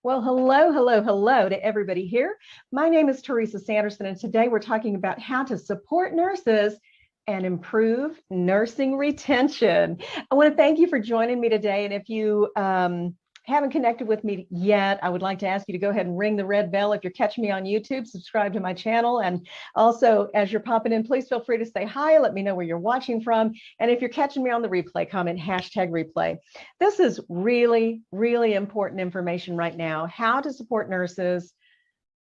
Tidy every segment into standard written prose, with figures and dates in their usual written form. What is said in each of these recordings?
Well, hello, hello, hello to everybody here. My name is Teresa Sanderson, and today we're talking about how to support nurses and improve nursing retention. I want to thank you for joining me today. And if you haven't connected with me yet, I would like to ask you to go ahead and ring the red bell. If you're catching me on YouTube, subscribe to my channel. And also, as you're popping in, please feel free to say hi. Let me know where you're watching from. And if you're catching me on the replay, comment #replay. This is really, really important information right now, how to support nurses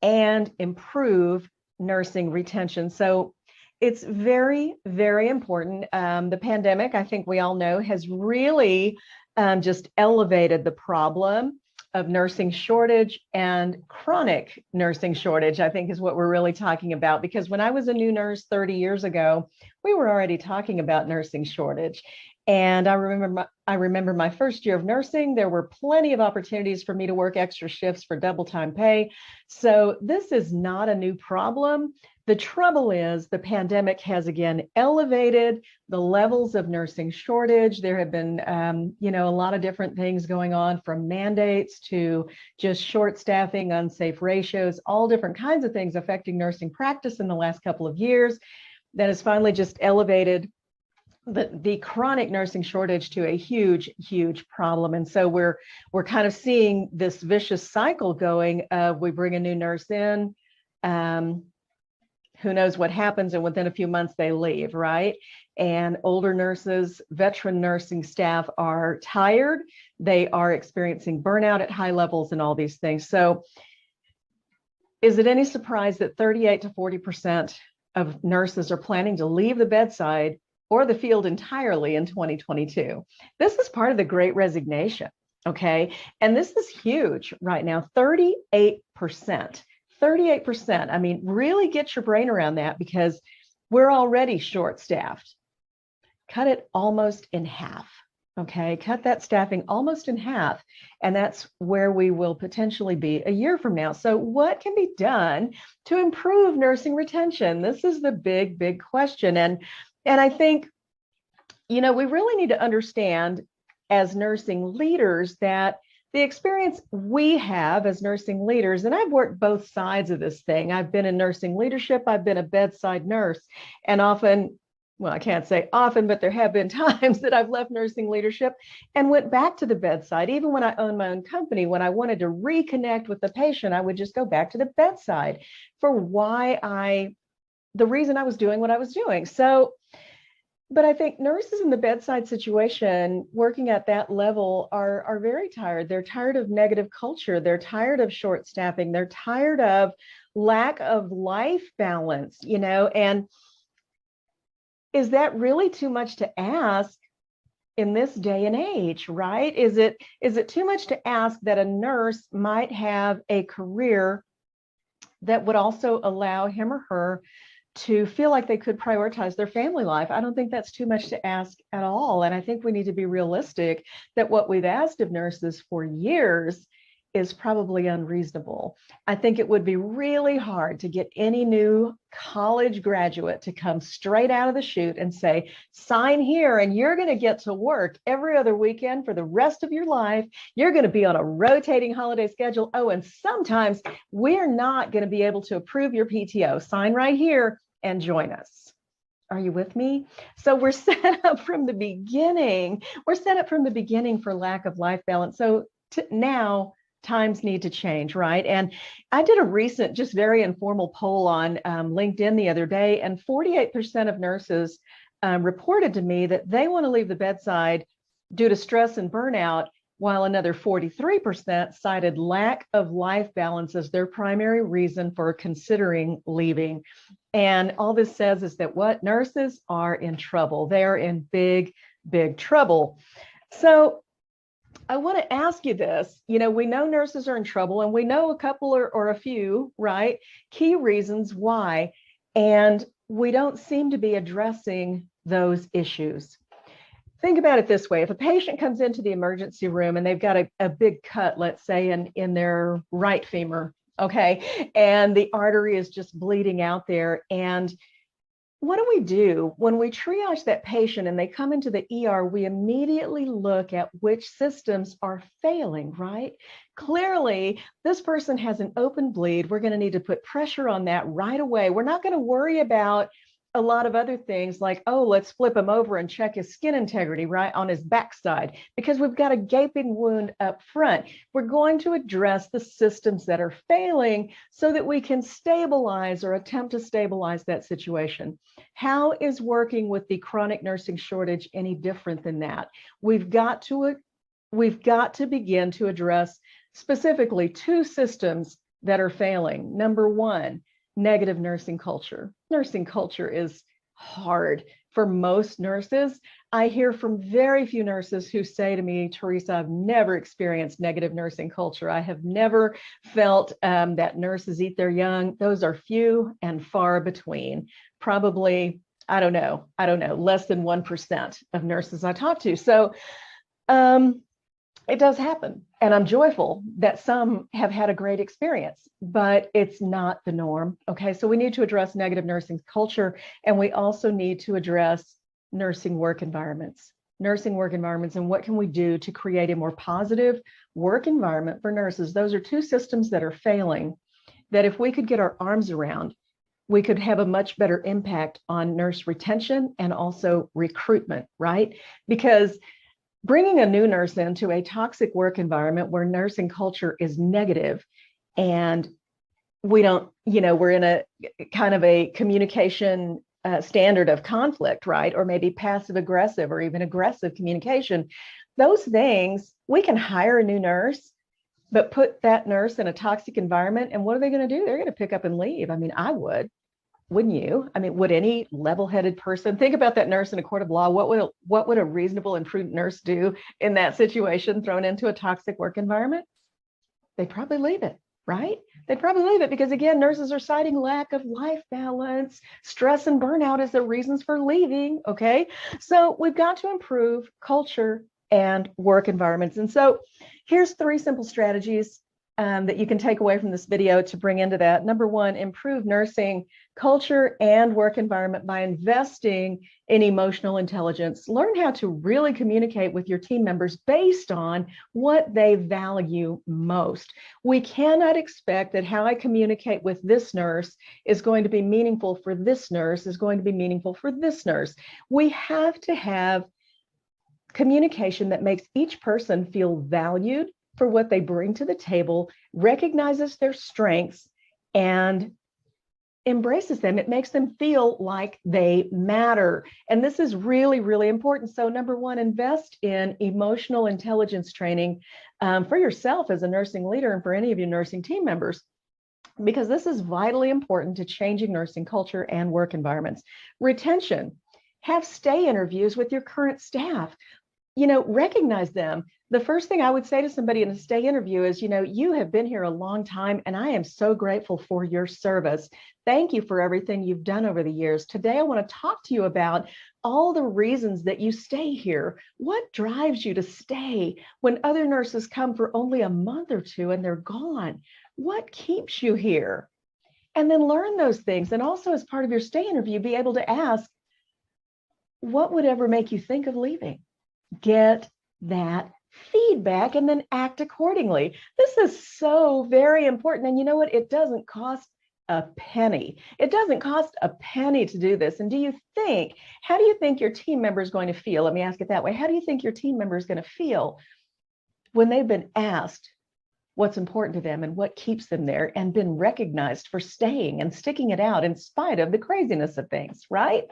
and improve nursing retention. So it's very, very important. The pandemic, I think we all know, has really just elevated the problem of nursing shortage, and chronic nursing shortage, I think, is what we're really talking about. Because when I was a new nurse 30 years ago, we were already talking about nursing shortage. And I remember my first year of nursing, there were plenty of opportunities for me to work extra shifts for double time pay. So this is not a new problem. The trouble is the pandemic has again elevated the levels of nursing shortage. There have been, a lot of different things going on, from mandates to just short staffing, unsafe ratios, all different kinds of things affecting nursing practice in the last couple of years. That has finally just elevated the chronic nursing shortage to a huge, huge problem. And so we're kind of seeing this vicious cycle going of, we bring a new nurse in, who knows what happens, and within a few months they leave, right? And older nurses, veteran nursing staff are tired. They are experiencing burnout at high levels and all these things. So is it any surprise that 38 to 40% of nurses are planning to leave the bedside or the field entirely in 2022? This is part of the Great Resignation, okay? And this is huge right now, 38%. 38%. I mean, really get your brain around that, because we're already short-staffed. Cut it almost in half, okay? Cut that staffing almost in half, and that's where we will potentially be a year from now. So what can be done to improve nursing retention? This is the big, big question. And I think, we really need to understand as nursing leaders that the experience we have as nursing leaders, and I've worked both sides of this thing. I've been in nursing leadership, I've been a bedside nurse, and often, well, I can't say often, but there have been times that I've left nursing leadership and went back to the bedside. Even when I owned my own company, when I wanted to reconnect with the patient, I would just go back to the bedside for the reason I was doing what I was doing. So, but I think nurses in the bedside situation, working at that level, are very tired. They're tired of negative culture. They're tired of short staffing. They're tired of lack of life balance, and is that really too much to ask in this day and age, right? Is it too much to ask that a nurse might have a career that would also allow him or her to feel like they could prioritize their family life? I don't think that's too much to ask at all. And I think we need to be realistic that what we've asked of nurses for years is probably unreasonable. I think it would be really hard to get any new college graduate to come straight out of the chute and say, sign here and you're going to get to work every other weekend for the rest of your life. You're going to be on a rotating holiday schedule. Oh, and sometimes we're not going to be able to approve your PTO. Sign right here and join us. Are you with me? So we're set up from the beginning. We're set up from the beginning for lack of life balance. So now times need to change, right? And I did a recent, just very informal poll on LinkedIn the other day, and 48% of nurses reported to me that they want to leave the bedside due to stress and burnout, while another 43% cited lack of life balance as their primary reason for considering leaving. And all this says is that what? Nurses are in trouble. They're in big, big trouble. So I want to ask you this. We know nurses are in trouble, and we know a couple or a few, right, key reasons why, and we don't seem to be addressing those issues. Think about it this way. If a patient comes into the emergency room and they've got a big cut, let's say in their right femur, okay, and the artery is just bleeding out there, and what do we do when we triage that patient and they come into the ER? We immediately look at which systems are failing, right? Clearly, this person has an open bleed. We're going to need to put pressure on that right away. We're not going to worry about a lot of other things like, oh, let's flip him over and check his skin integrity right on his backside, because we've got a gaping wound up front. We're going to address the systems that are failing so that we can stabilize or attempt to stabilize that situation. How is working with the chronic nursing shortage any different than that? We've got to begin to address specifically two systems that are failing. Number one, negative nursing culture. Nursing culture is hard for most nurses. I hear from very few nurses who say to me, Teresa, I've never experienced negative nursing culture. I have never felt that nurses eat their young. Those are few and far between. Probably, I don't know, less than 1% of nurses I talk to. So it does happen. And I'm joyful that some have had a great experience, but it's not the norm. Okay, so we need to address negative nursing culture, and we also need to address nursing work environments. And what can we do to create a more positive work environment for nurses? Those are two systems that are failing, that if we could get our arms around, we could have a much better impact on nurse retention and also recruitment, right? Because bringing a new nurse into a toxic work environment where nursing culture is negative and we don't, we're in a kind of a communication standard of conflict, right? Or maybe passive aggressive or even aggressive communication. Those things, we can hire a new nurse, but put that nurse in a toxic environment. And what are they going to do? They're going to pick up and leave. I mean, I would. Wouldn't you? I mean, would any level-headed person think about that nurse in a court of law? What would a reasonable and prudent nurse do in that situation, thrown into a toxic work environment? They'd probably leave it, right? They'd probably leave it because, again, nurses are citing lack of life balance, stress and burnout as the reasons for leaving, okay? So we've got to improve culture and work environments. And so here's 3 simple strategies that you can take away from this video to bring into that. Number 1, improve nursing culture and work environment by investing in emotional intelligence. Learn how to really communicate with your team members based on what they value most. We cannot expect that how I communicate with this nurse is going to be meaningful for this nurse, is going to be meaningful for this nurse. We have to have communication that makes each person feel valued for what they bring to the table, recognizes their strengths, and embraces them. It makes them feel like they matter. And this is really, really important. So number 1, invest in emotional intelligence training for yourself as a nursing leader and for any of your nursing team members, because this is vitally important to changing nursing culture and work environments. Retention. Have stay interviews with your current staff. Recognize them. The first thing I would say to somebody in a stay interview is, you have been here a long time and I am so grateful for your service. Thank you for everything you've done over the years. Today, I want to talk to you about all the reasons that you stay here. What drives you to stay when other nurses come for only a month or 2 and they're gone? What keeps you here? And then learn those things. And also, as part of your stay interview, be able to ask, what would ever make you think of leaving? Get that feedback and then act accordingly. This is so very important. And you know what? It doesn't cost a penny. It doesn't cost a penny to do this. And how do you think your team member is going to feel? Let me ask it that way. How do you think your team member is going to feel when they've been asked what's important to them and what keeps them there and been recognized for staying and sticking it out in spite of the craziness of things, right?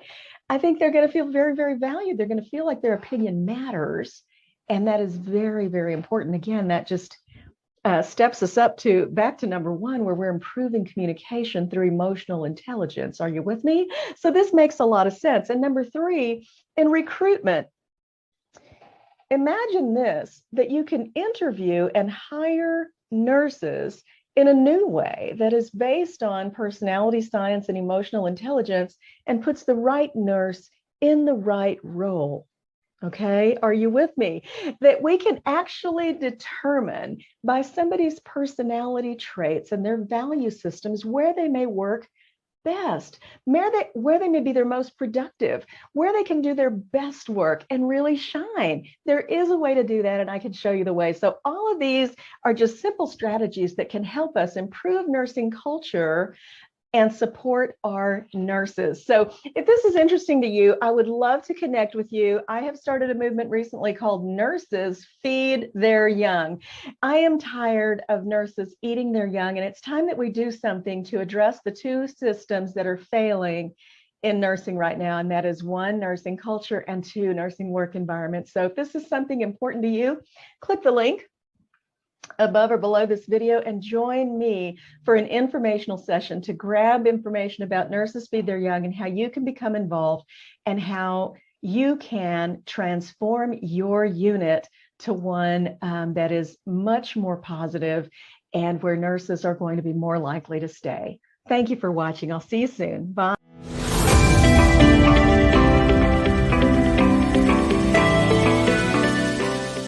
I think they're going to feel very, very valued. They're going to feel like their opinion matters. And that is very, very important. Again, that just steps us back to number 1, where we're improving communication through emotional intelligence. Are you with me? So this makes a lot of sense. And number 3, in recruitment, imagine this, that you can interview and hire nurses in a new way that is based on personality science and emotional intelligence and puts the right nurse in the right role. Okay, are you with me? That we can actually determine by somebody's personality traits and their value systems where they may work best, where they may be their most productive, where they can do their best work and really shine. There is a way to do that, and I can show you the way. So all of these are just simple strategies that can help us improve nursing culture and support our nurses. So if this is interesting to you, I would love to connect with you. I have started a movement recently called Nurses Feed Their Young. I am tired of nurses eating their young, and it's time that we do something to address the two systems that are failing in nursing right now, and that is one, nursing culture, and two, nursing work environment. So if this is something important to you, click the link above or below this video and join me for an informational session to grab information about Nurses Feed Their Young and how you can become involved and how you can transform your unit to one that is much more positive and where nurses are going to be more likely to stay. Thank you for watching. I'll see you soon. Bye.